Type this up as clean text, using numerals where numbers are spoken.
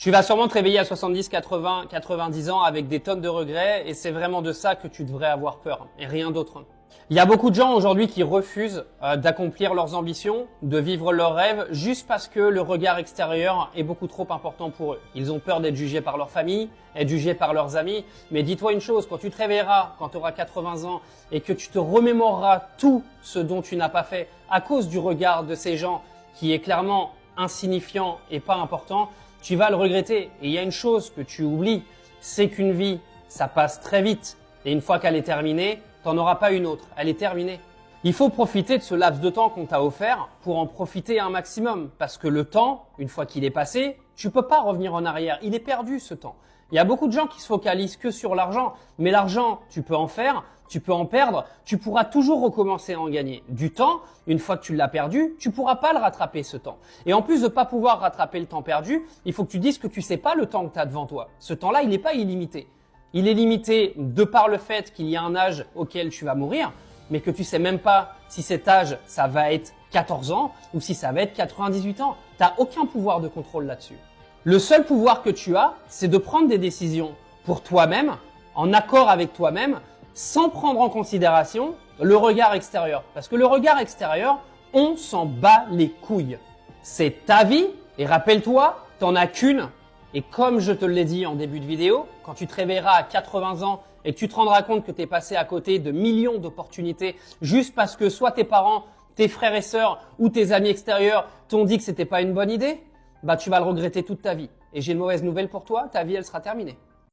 Tu vas sûrement te réveiller à 70, 80, 90 ans avec des tonnes de regrets et c'est vraiment de ça que tu devrais avoir peur et rien d'autre. Il y a beaucoup de gens aujourd'hui qui refusent d'accomplir leurs ambitions, de vivre leurs rêves juste parce que le regard extérieur est beaucoup trop important pour eux. Ils ont peur d'être jugés par leur famille, être jugés par leurs amis. Mais dis-toi une chose, quand tu te réveilleras, quand tu auras 80 ans et que tu te remémoreras tout ce dont tu n'as pas fait à cause du regard de ces gens qui est clairement insignifiant et pas important, tu vas le regretter. Et il y a une chose que tu oublies, c'est qu'une vie, ça passe très vite. Et une fois qu'elle est terminée, t'en auras pas une autre. Elle est terminée. Il faut profiter de ce laps de temps qu'on t'a offert pour en profiter un maximum. Parce que le temps, une fois qu'il est passé, tu peux pas revenir en arrière. Il est perdu ce temps. Il y a beaucoup de gens qui se focalisent que sur l'argent. Mais l'argent, tu peux en faire, tu peux en perdre, tu pourras toujours recommencer à en gagner. Du temps, une fois que tu l'as perdu, tu pourras pas le rattraper ce temps. Et en plus de pas pouvoir rattraper le temps perdu, il faut que tu dises que tu sais pas le temps que tu as devant toi. Ce temps-là, il n'est pas illimité. Il est limité de par le fait qu'il y a un âge auquel tu vas mourir, mais que tu sais même pas si cet âge, ça va être 14 ans ou si ça va être 98 ans. Tu n'as aucun pouvoir de contrôle là-dessus. Le seul pouvoir que tu as, c'est de prendre des décisions pour toi-même, en accord avec toi-même, sans prendre en considération le regard extérieur. Parce que le regard extérieur, on s'en bat les couilles. C'est ta vie et rappelle-toi, t'en as qu'une. Et comme je te l'ai dit en début de vidéo, quand tu te réveilleras à 80 ans et que tu te rendras compte que tu es passé à côté de millions d'opportunités juste parce que soit tes parents, tes frères et sœurs ou tes amis extérieurs t'ont dit que c'était pas une bonne idée, bah tu vas le regretter toute ta vie. Et j'ai une mauvaise nouvelle pour toi, ta vie elle sera terminée.